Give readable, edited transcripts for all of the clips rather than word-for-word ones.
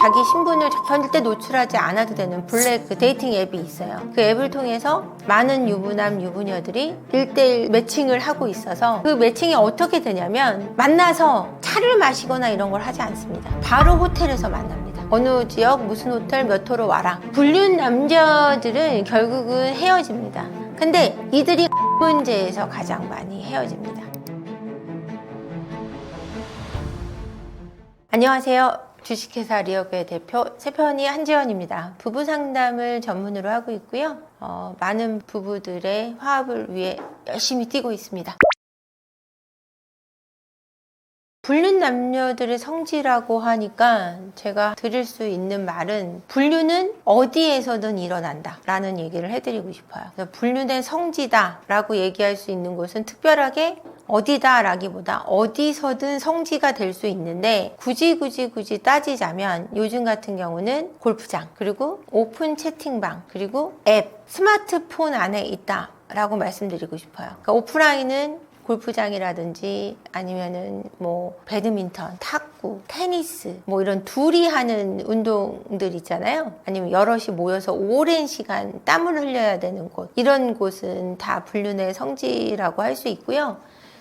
자기 신분을 절대 노출하지 않아도 되는 블랙 그 데이팅 앱이 있어요. 그 앱을 통해서 많은 유부남 유부녀들이 1대1 매칭을 하고 있어서 그 매칭이 어떻게 되냐면 만나서 차를 마시거나 이런 걸 하지 않습니다. 바로 호텔에서 만납니다. 어느 지역 무슨 호텔 몇 호로 와라. 불륜 남자들은 결국은 헤어집니다. 근데 이들이 문제에서 가장 많이 헤어집니다. 안녕하세요. 주식회사 리어그의 대표 세편이 한지연입니다. 부부 상담을 전문으로 하고 있고요. 많은 부부들의 화합을 위해 열심히 뛰고 있습니다. 불륜 남녀들의 성지라고 하니까 제가 드릴 수 있는 말은 불륜은 어디에서든 일어난다 라는 얘기를 해드리고 싶어요. 불륜의 성지다 라고 얘기할 수 있는 곳은 특별하게 어디다 라기보다 어디서든 성지가 될 수 있는데 굳이 따지자면 요즘 같은 경우는 골프장, 그리고 오픈 채팅방, 그리고 앱, 스마트폰 안에 있다 라고 말씀드리고 싶어요. 그러니까 오프라인은 골프장이라든지 아니면은 뭐 배드민턴, 탁구, 테니스 뭐 이런 둘이 하는 운동들 있잖아요. 아니면 여럿이 모여서 오랜 시간 땀을 흘려야 되는 곳, 이런 곳은 다 불륜의 성지라고 할 수 있고요.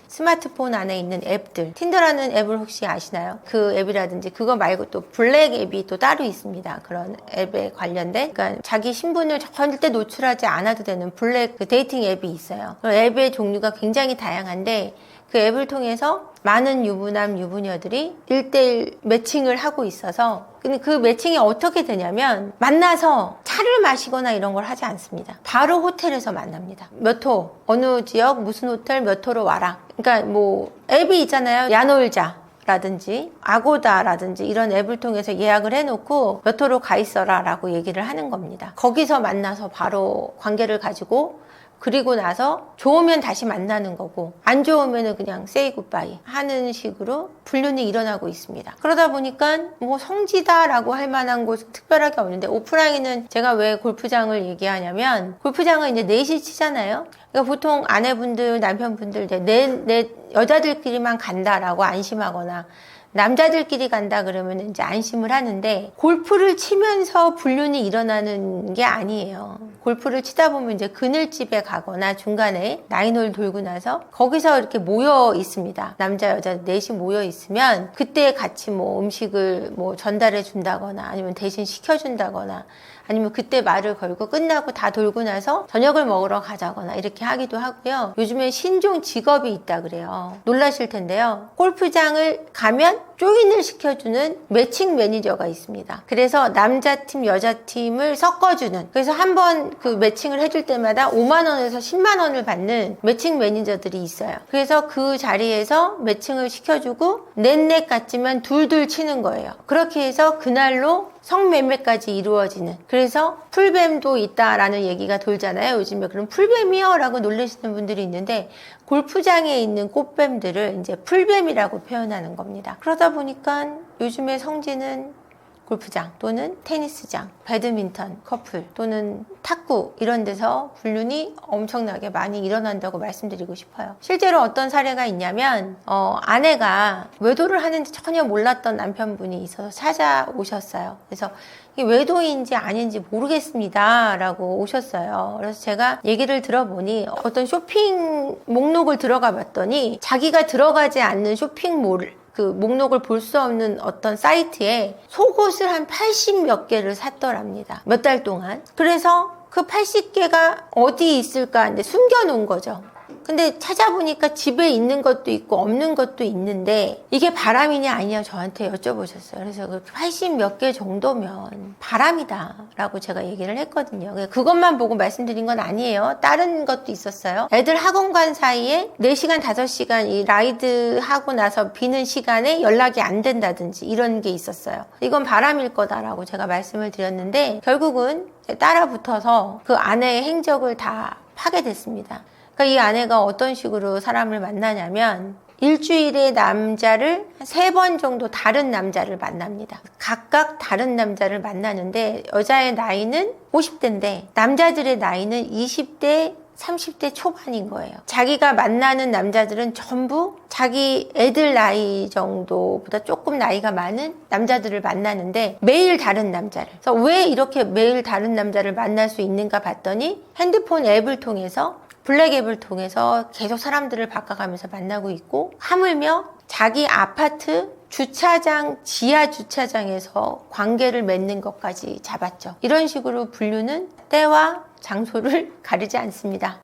스마트폰 안에 있는 앱들, 틴더라는 앱을 혹시 아시나요? 그 앱이라든지 그거 말고 또 블랙 앱이 또 따로 있습니다. 그런 앱에 관련된, 그러니까 자기 신분을 절대 노출하지 않아도 되는 블랙 그 데이팅 앱이 있어요. 그 앱의 종류가 굉장히 다양한데 그 앱을 통해서 많은 유부남 유부녀들이 1대1 매칭을 하고 있어서, 근데 그 매칭이 어떻게 되냐면 만나서 차를 마시거나 이런 걸 하지 않습니다. 바로 호텔에서 만납니다. 몇 호, 어느 지역 무슨 호텔 몇 호로 와라. 그러니까 뭐 앱이 있잖아요. 야놀자 라든지 아고다라든지 이런 앱을 통해서 예약을 해놓고 몇 호로 가 있어라 라고 얘기를 하는 겁니다. 거기서 만나서 바로 관계를 가지고, 그리고 나서 좋으면 다시 만나는 거고 안 좋으면 그냥 say goodbye 하는 식으로 불륜이 일어나고 있습니다. 그러다 보니까 뭐 성지다라고 할 만한 곳은 특별하게 없는데, 오프라인은 제가 왜 골프장을 얘기하냐면 골프장은 이제 넷이 치잖아요. 그러니까 보통 아내분들, 남편분들 내 여자들끼리만 간다라고 안심하거나 남자들끼리 간다 그러면 이제 안심을 하는데, 골프를 치면서 불륜이 일어나는 게 아니에요. 골프를 치다 보면 이제 그늘집에 가거나 중간에 나인홀 돌고 나서 거기서 이렇게 모여 있습니다. 남자 여자 넷이 모여 있으면 그때 같이 뭐 음식을 뭐 전달해 준다거나 아니면 대신 시켜준다거나 아니면 그때 말을 걸고 끝나고 다 돌고 나서 저녁을 먹으러 가자거나 이렇게 하기도 하고요. 요즘에 신종 직업이 있다 그래요. 놀라실 텐데요. 골프장을 가면 조인을 시켜주는 매칭 매니저가 있습니다. 그래서 남자팀 여자팀을 섞어주는, 그래서 한번 그 매칭을 해줄 때마다 5만 원에서 10만 원을 받는 매칭 매니저들이 있어요. 그래서 그 자리에서 매칭을 시켜주고 넷넷 같지만 둘둘 치는 거예요. 그렇게 해서 그날로 성매매까지 이루어지는, 그래서 풀뱀도 있다라는 얘기가 돌잖아요. 요즘에. 그럼 풀뱀이요? 라고 놀라시는 분들이 있는데 골프장에 있는 꽃뱀들을 이제 풀뱀이라고 표현하는 겁니다. 그러다 보니까 요즘의 성지는 골프장 또는 테니스장, 배드민턴 커플 또는 탁구 이런 데서 불륜이 엄청나게 많이 일어난다고 말씀드리고 싶어요. 실제로 어떤 사례가 있냐면 아내가 외도를 하는지 전혀 몰랐던 남편분이 있어서 찾아오셨어요. 그래서 이게 외도인지 아닌지 모르겠습니다 라고 오셨어요. 그래서 제가 얘기를 들어보니 어떤 쇼핑 목록을 들어가 봤더니 자기가 들어가지 않는 쇼핑몰을 그 목록을 볼 수 없는 어떤 사이트에 속옷을 한 80 몇 개를 샀더랍니다. 몇 달 동안. 그래서 그 80개가 어디 있을까 근데 숨겨놓은 거죠. 근데 찾아보니까 집에 있는 것도 있고 없는 것도 있는데 이게 바람이냐 아니냐 저한테 여쭤보셨어요. 그래서 그 80 몇 개 정도면 바람이다 라고 제가 얘기를 했거든요. 그것만 보고 말씀드린 건 아니에요. 다른 것도 있었어요. 애들 학원 간 사이에 4시간 5시간 이 라이드 하고 나서 비는 시간에 연락이 안 된다든지 이런 게 있었어요. 이건 바람일 거다라고 제가 말씀을 드렸는데 결국은 따라 붙어서 그 아내의 행적을 다 파괴됐습니다. 그러니까 이 아내가 어떤 식으로 사람을 만나냐면 일주일에 남자를 3번 정도 다른 남자를 만납니다. 각각 다른 남자를 만나는데 여자의 나이는 50대인데 남자들의 나이는 20대, 30대 초반인 거예요. 자기가 만나는 남자들은 전부 자기 애들 나이 정도보다 조금 나이가 많은 남자들을 만나는데 매일 다른 남자를. 그래서 왜 이렇게 매일 다른 남자를 만날 수 있는가 봤더니 핸드폰 앱을 통해서 블랙 앱을 통해서 계속 사람들을 바꿔가면서 만나고 있고, 하물며 자기 아파트 주차장, 지하 주차장에서 관계를 맺는 것까지 잡았죠. 이런 식으로 분류는 때와 장소를 가리지 않습니다.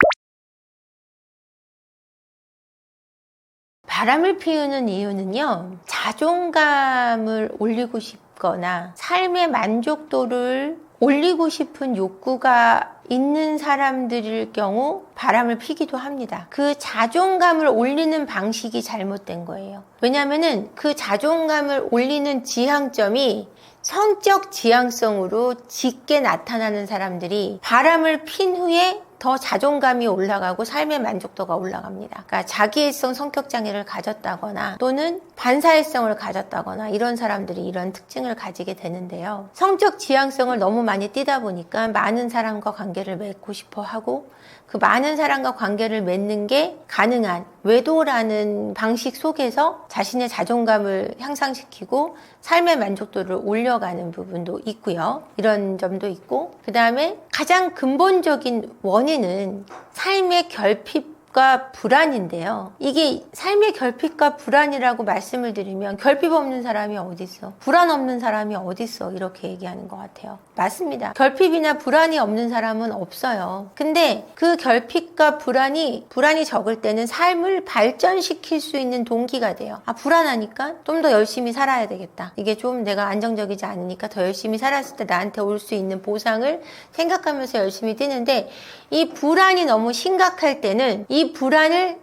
바람을 피우는 이유는요, 자존감을 올리고 싶거나 삶의 만족도를 올리고 싶은 욕구가 있는 사람들일 경우 바람을 피기도 합니다. 그 자존감을 올리는 방식이 잘못된 거예요. 왜냐하면은 그 자존감을 올리는 지향점이 성적 지향성으로 짙게 나타나는 사람들이 바람을 핀 후에 더 자존감이 올라가고 삶의 만족도가 올라갑니다. 그러니까 자기애성 성격장애를 가졌다거나 또는 반사회성을 가졌다거나 이런 사람들이 이런 특징을 가지게 되는데요. 성적 지향성을 너무 많이 띠다 보니까 많은 사람과 관계를 맺고 싶어 하고, 그 많은 사람과 관계를 맺는 게 가능한 외도라는 방식 속에서 자신의 자존감을 향상시키고 삶의 만족도를 올려가는 부분도 있고요. 이런 점도 있고, 그 다음에 가장 근본적인 원인은 삶의 결핍과 불안인데요. 이게 삶의 결핍과 불안이라고 말씀을 드리면 결핍 없는 사람이 어디 있어? 불안 없는 사람이 어디 있어? 이렇게 얘기하는 것 같아요. 맞습니다. 결핍이나 불안이 없는 사람은 없어요. 근데 그 결핍과 불안이 적을 때는 삶을 발전시킬 수 있는 동기가 돼요. 아, 불안하니까 좀 더 열심히 살아야 되겠다. 이게 좀 내가 안정적이지 않으니까 더 열심히 살았을 때 나한테 올 수 있는 보상을 생각하면서 열심히 뛰는데, 이 불안이 너무 심각할 때는 이 불안을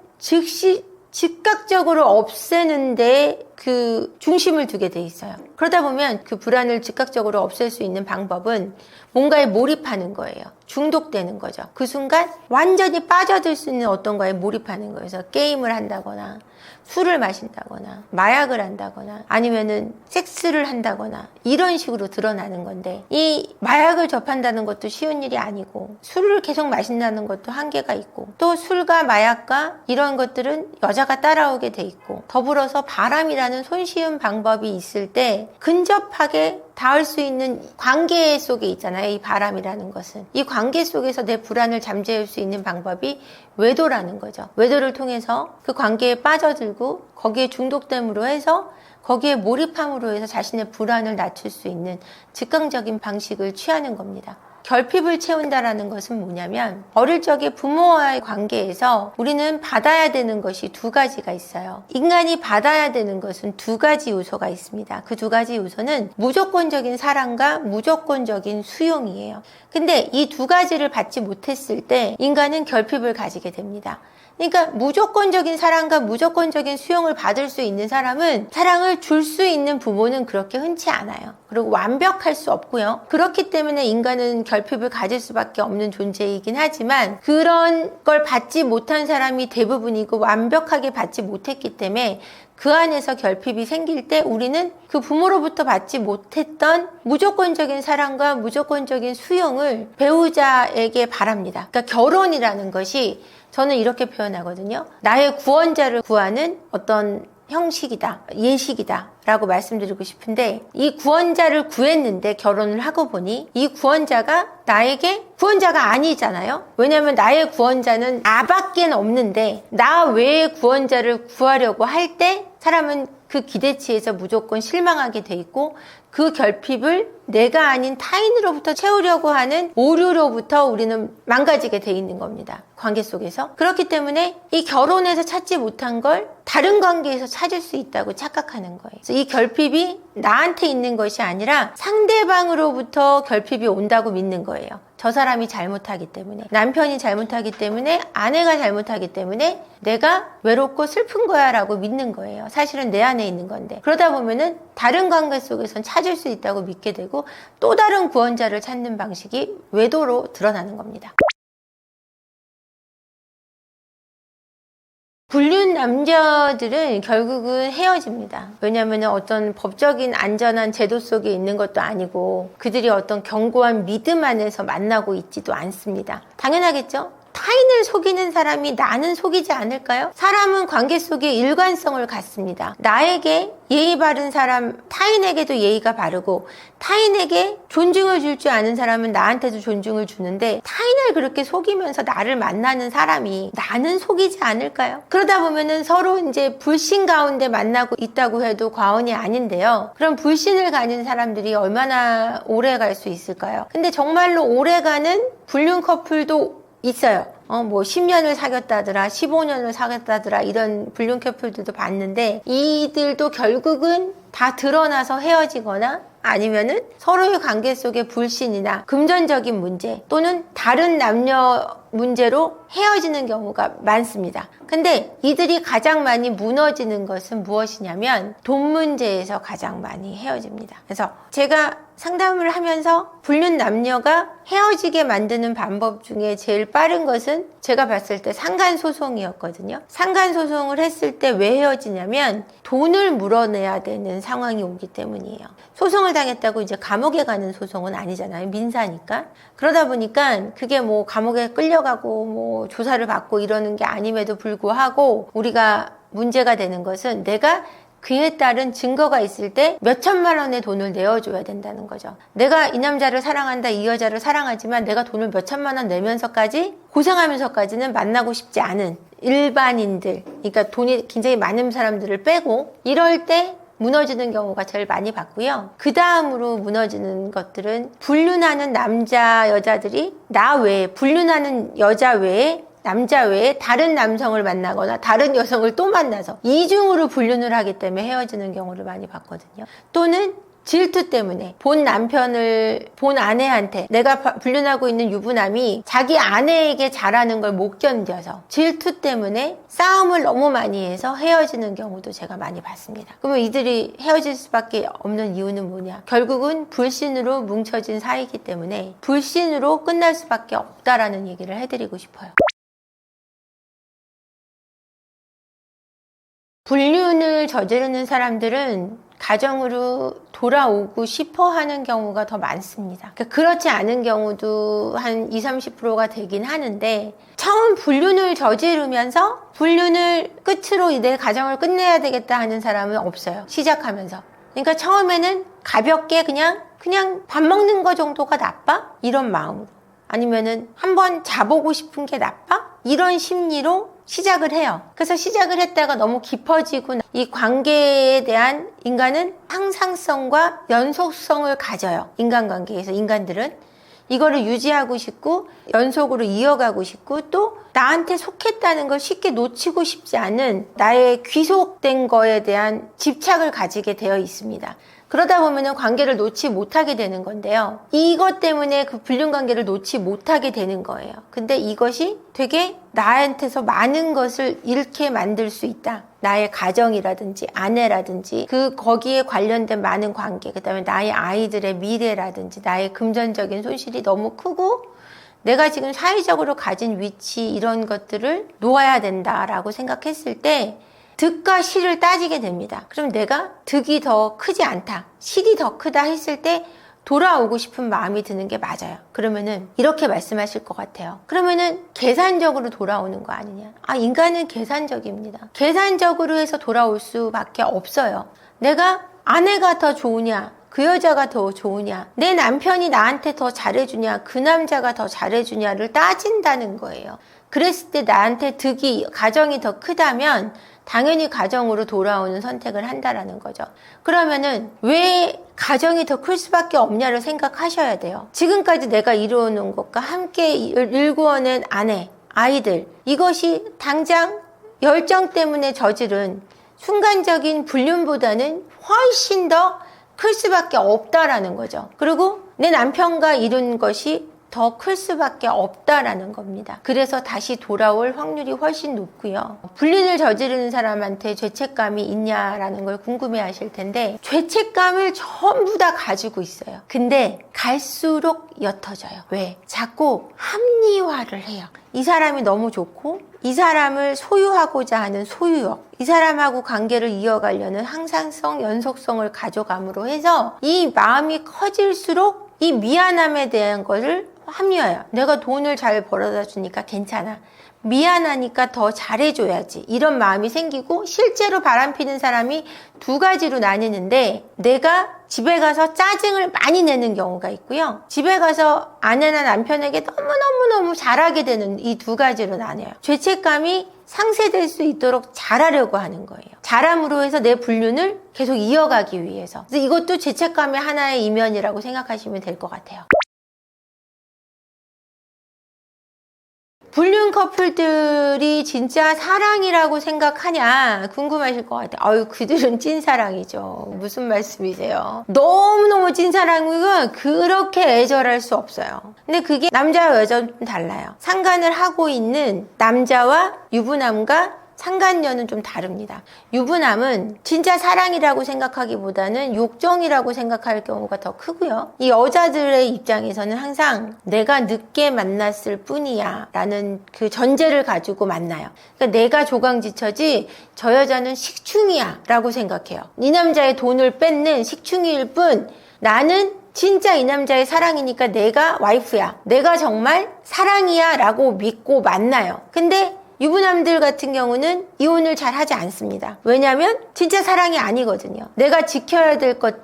즉각적으로 없애는데 그 중심을 두게 돼 있어요. 그러다 보면 그 불안을 즉각적으로 없앨 수 있는 방법은 뭔가에 몰입하는 거예요. 중독되는 거죠. 그 순간 완전히 빠져들 수 있는 어떤 거에 몰입하는 거예요. 그래서 게임을 한다거나 술을 마신다거나 마약을 한다거나 아니면은 섹스를 한다거나 이런 식으로 드러나는 건데, 이 마약을 접한다는 것도 쉬운 일이 아니고 술을 계속 마신다는 것도 한계가 있고, 또 술과 마약과 이런 것들은 여자가 따라오게 돼 있고, 더불어서 바람이라는 손쉬운 방법이 있을 때 근접하게 닿을 수 있는 관계 속에 있잖아요. 이 바람이라는 것은. 이 관계 속에서 내 불안을 잠재울 수 있는 방법이 외도라는 거죠. 외도를 통해서 그 관계에 빠져들고 거기에 중독됨으로 해서 거기에 몰입함으로 해서 자신의 불안을 낮출 수 있는 즉각적인 방식을 취하는 겁니다. 결핍을 채운다라는 것은 뭐냐면, 어릴 적에 부모와의 관계에서 우리는 받아야 되는 것이 두 가지가 있어요. 인간이 받아야 되는 것은 두 가지 요소가 있습니다. 그 두 가지 요소는 무조건적인 사랑과 무조건적인 수용이에요. 근데 이 두 가지를 받지 못했을 때 인간은 결핍을 가지게 됩니다. 그러니까 무조건적인 사랑과 무조건적인 수용을 받을 수 있는 사람은, 사랑을 줄 수 있는 부모는 그렇게 흔치 않아요. 그리고 완벽할 수 없고요. 그렇기 때문에 인간은 결핍을 가질 수밖에 없는 존재이긴 하지만, 그런 걸 받지 못한 사람이 대부분이고 완벽하게 받지 못했기 때문에 그 안에서 결핍이 생길 때 우리는 그 부모로부터 받지 못했던 무조건적인 사랑과 무조건적인 수용을 배우자에게 바랍니다. 그러니까 결혼이라는 것이, 저는 이렇게 표현하거든요. 나의 구원자를 구하는 어떤 형식이다, 예식이다 라고 말씀드리고 싶은데, 이 구원자를 구했는데 결혼을 하고 보니 이 구원자가 나에게 구원자가 아니잖아요. 왜냐하면 나의 구원자는 나밖에 없는데, 나 외의 구원자를 구하려고 할 때 사람은 그 기대치에서 무조건 실망하게 돼 있고, 그 결핍을 내가 아닌 타인으로부터 채우려고 하는 오류로부터 우리는 망가지게 돼 있는 겁니다. 관계 속에서. 그렇기 때문에 이 결혼에서 찾지 못한 걸 다른 관계에서 찾을 수 있다고 착각하는 거예요. 그래서 이 결핍이 나한테 있는 것이 아니라 상대방으로부터 결핍이 온다고 믿는 거예요. 저 사람이 잘못하기 때문에, 남편이 잘못하기 때문에, 아내가 잘못하기 때문에 내가 외롭고 슬픈 거야 라고 믿는 거예요. 사실은 내 안에 있는 건데. 그러다 보면은 다른 관계 속에선 찾을 수 있다고 믿게 되고, 또 다른 구원자를 찾는 방식이 외도로 드러나는 겁니다. 불륜 남자들은 결국은 헤어집니다. 왜냐하면 어떤 법적인 안전한 제도 속에 있는 것도 아니고, 그들이 어떤 견고한 믿음 안에서 만나고 있지도 않습니다. 당연하겠죠? 다 타인을 속이는 사람이 나는 속이지 않을까요? 사람은 관계 속에 일관성을 갖습니다. 나에게 예의 바른 사람, 타인에게도 예의가 바르고 타인에게 존중을 줄 줄 아는 사람은 나한테도 존중을 주는데 타인을 그렇게 속이면서 나를 만나는 사람이 나는 속이지 않을까요? 그러다 보면은 서로 이제 불신 가운데 만나고 있다고 해도 과언이 아닌데요. 그럼 불신을 가진 사람들이 얼마나 오래 갈 수 있을까요? 근데 정말로 오래 가는 불륜 커플도 있어요. 뭐 10년을 사귀었다더라, 15년을 사귀었다더라 이런 불륜 커플들도 봤는데 이들도 결국은 다 드러나서 헤어지거나 아니면은 서로의 관계 속의 불신이나 금전적인 문제 또는 다른 남녀 문제로 헤어지는 경우가 많습니다. 근데 이들이 가장 많이 무너지는 것은 무엇이냐면 돈 문제에서 가장 많이 헤어집니다. 그래서 제가 상담을 하면서 불륜 남녀가 헤어지게 만드는 방법 중에 제일 빠른 것은 제가 봤을 때 상간소송이었거든요. 상간소송을 했을 때 왜 헤어지냐면 돈을 물어내야 되는 상황이 오기 때문이에요. 소송을 당했다고 이제 감옥에 가는 소송은 아니잖아요. 민사니까. 그러다 보니까 그게 뭐 감옥에 끌려가고 뭐 조사를 받고 이러는 게 아님에도 불구하고 우리가 문제가 되는 것은 내가 그에 따른 증거가 있을 때 몇천만 원의 돈을 내어줘야 된다는 거죠. 내가 이 남자를 사랑한다, 이 여자를 사랑하지만 내가 돈을 몇천만 원 내면서까지 고생하면서까지는 만나고 싶지 않은 일반인들, 그러니까 돈이 굉장히 많은 사람들을 빼고 이럴 때 무너지는 경우가 제일 많이 봤고요. 그 다음으로 무너지는 것들은 불륜하는 남자, 여자들이 나 외에, 불륜하는 여자 외에 남자 외에 다른 남성을 만나거나 다른 여성을 또 만나서 이중으로 불륜을 하기 때문에 헤어지는 경우를 많이 봤거든요. 또는 질투 때문에 본 남편을 본 아내한테 내가 불륜하고 있는 유부남이 자기 아내에게 잘하는 걸 못 견뎌서 질투 때문에 싸움을 너무 많이 해서 헤어지는 경우도 제가 많이 봤습니다. 그러면 이들이 헤어질 수밖에 없는 이유는 뭐냐? 결국은 불신으로 뭉쳐진 사이이기 때문에 불신으로 끝날 수밖에 없다라는 얘기를 해드리고 싶어요. 불륜을 저지르는 사람들은 가정으로 돌아오고 싶어 하는 경우가 더 많습니다. 그렇지 않은 경우도 한 20-30%가 되긴 하는데 처음 불륜을 저지르면서 불륜을 끝으로 내 가정을 끝내야 되겠다 하는 사람은 없어요. 시작하면서. 그러니까 처음에는 가볍게 그냥 밥 먹는 거 정도가 나빠? 이런 마음으로. 아니면은 한번 자보고 싶은 게 나빠? 이런 심리로 시작을 해요. 그래서 시작을 했다가 너무 깊어지고 이 관계에 대한 인간은 항상성과 연속성을 가져요. 인간관계에서 인간들은 이거를 유지하고 싶고 연속으로 이어가고 싶고 또 나한테 속했다는 걸 쉽게 놓치고 싶지 않은 나의 귀속된 거에 대한 집착을 가지게 되어 있습니다. 그러다 보면은 관계를 놓지 못하게 되는 건데요. 이것 때문에 그 불륜 관계를 놓지 못하게 되는 거예요. 근데 이것이 되게 나한테서 많은 것을 잃게 만들 수 있다. 나의 가정이라든지 아내라든지 거기에 관련된 많은 관계, 그다음에 나의 아이들의 미래라든지 나의 금전적인 손실이 너무 크고 내가 지금 사회적으로 가진 위치 이런 것들을 놓아야 된다라고 생각했을 때 득과 실을 따지게 됩니다. 그럼 내가 득이 더 크지 않다, 실이 더 크다 했을 때 돌아오고 싶은 마음이 드는 게 맞아요. 그러면은 이렇게 말씀하실 것 같아요. 그러면은 계산적으로 돌아오는 거 아니냐? 인간은 계산적입니다. 계산적으로 해서 돌아올 수밖에 없어요. 내가 아내가 더 좋으냐? 그 여자가 더 좋으냐? 내 남편이 나한테 더 잘해주냐? 그 남자가 더 잘해주냐를 따진다는 거예요. 그랬을 때 나한테 득이, 가정이 더 크다면 당연히 가정으로 돌아오는 선택을 한다라는 거죠. 그러면은 왜 가정이 더 클 수밖에 없냐를 생각하셔야 돼요. 지금까지 내가 이루어놓은 것과 함께 일구어낸 아내, 아이들, 이것이 당장 열정 때문에 저지른 순간적인 불륜보다는 훨씬 더 클 수밖에 없다라는 거죠. 그리고 내 남편과 이룬 것이 더 클 수밖에 없다라는 겁니다. 그래서 다시 돌아올 확률이 훨씬 높고요. 불륜을 저지르는 사람한테 죄책감이 있냐라는 걸 궁금해 하실 텐데 죄책감을 전부 다 가지고 있어요. 근데 갈수록 옅어져요. 왜? 자꾸 합리화를 해요. 이 사람이 너무 좋고 이 사람을 소유하고자 하는 소유욕, 이 사람하고 관계를 이어가려는 항상성, 연속성을 가져감으로 해서 이 마음이 커질수록 이 미안함에 대한 것을 합리화야. 내가 돈을 잘 벌어다 주니까 괜찮아. 미안하니까 더 잘해줘야지. 이런 마음이 생기고 실제로 바람피는 사람이 두 가지로 나뉘는데 내가 집에 가서 짜증을 많이 내는 경우가 있고요. 집에 가서 아내나 남편에게 너무너무너무 잘하게 되는 이 두 가지로 나뉘어요. 죄책감이 상쇄될 수 있도록 잘하려고 하는 거예요. 잘함으로 해서 내 불륜을 계속 이어가기 위해서. 그래서 이것도 죄책감의 하나의 이면이라고 생각하시면 될 것 같아요. 불륜 커플들이 진짜 사랑이라고 생각하냐 궁금하실 것 같아요. 아유, 그들은 찐사랑이죠. 무슨 말씀이세요? 너무너무 찐사랑이고 그렇게 애절할 수 없어요. 근데 그게 남자와 여자는 좀 달라요. 상간을 하고 있는 남자와 유부남과 상간녀는 좀 다릅니다. 유부남은 진짜 사랑이라고 생각하기보다는 욕정이라고 생각할 경우가 더 크고요. 이 여자들의 입장에서는 항상 내가 늦게 만났을 뿐이야 라는 그 전제를 가지고 만나요. 그러니까 내가 조강지처지 저 여자는 식충이야 라고 생각해요. 이 남자의 돈을 뺏는 식충일 뿐 나는 진짜 이 남자의 사랑이니까 내가 와이프야. 내가 정말 사랑이야 라고 믿고 만나요. 근데 유부남들 같은 경우는 이혼을 잘 하지 않습니다. 왜냐하면 진짜 사랑이 아니거든요. 내가 지켜야 될 것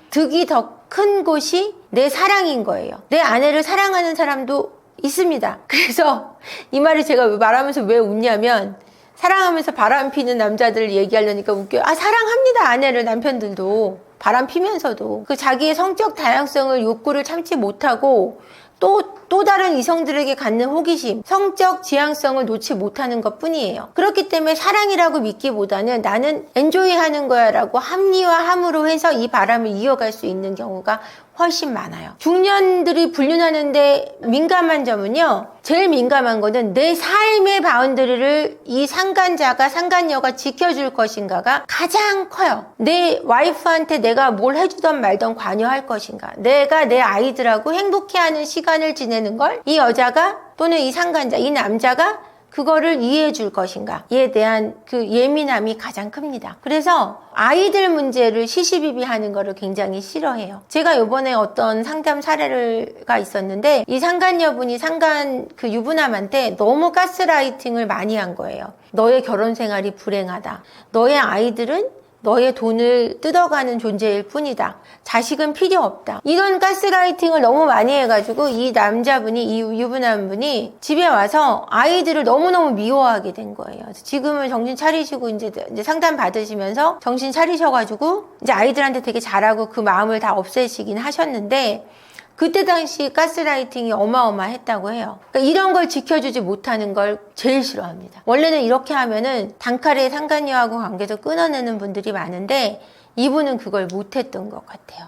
득이 더 큰 곳이 내 사랑인 거예요. 내 아내를 사랑하는 사람도 있습니다. 그래서 이 말을 제가 말하면서 왜 웃냐면 사랑하면서 바람 피는 남자들 얘기하려니까 웃겨요. 사랑합니다. 아내를, 남편들도. 바람 피면서도 그 자기의 성적 다양성을 욕구를 참지 못하고 또 다른 이성들에게 갖는 호기심, 성적 지향성을 놓지 못하는 것 뿐이에요. 그렇기 때문에 사랑이라고 믿기보다는 나는 엔조이하는 거야 라고 합리화함으로 해서 이 바람을 이어갈 수 있는 경우가 훨씬 많아요. 중년들이 불륜하는데 민감한 점은요. 제일 민감한 거는 내 삶의 바운더리를 이 상간자가, 상간녀가 지켜줄 것인가가 가장 커요. 내 와이프한테 내가 뭘 해주던 말던 관여할 것인가. 내가 내 아이들하고 행복해하는 시간을 지내는 걸 이 여자가 또는 이 상간자, 이 남자가 그거를 이해해 줄 것인가 에 대한 그 예민함이 가장 큽니다. 그래서 아이들 문제를 시시비비하는 거를 굉장히 싫어해요. 제가 이번에 어떤 상담 사례가 있었는데 이 상간녀분이 상간 그 유부남한테 너무 가스라이팅을 많이 한 거예요. 너의 결혼 생활이 불행하다. 너의 아이들은 너의 돈을 뜯어가는 존재일 뿐이다. 자식은 필요 없다. 이런 가스라이팅을 너무 많이 해가지고 이 남자분이, 이 유부남분이 집에 와서 아이들을 너무너무 미워하게 된 거예요. 지금은 정신 차리시고 이제 상담 받으시면서 정신 차리셔가지고 이제 아이들한테 되게 잘하고 그 마음을 다 없애시긴 하셨는데 그때 당시 가스라이팅이 어마어마했다고 해요. 그러니까 이런 걸 지켜주지 못하는 걸 제일 싫어합니다. 원래는 이렇게 하면은 단칼에 상간녀하고 관계도 끊어내는 분들이 많은데 이분은 그걸 못했던 것 같아요.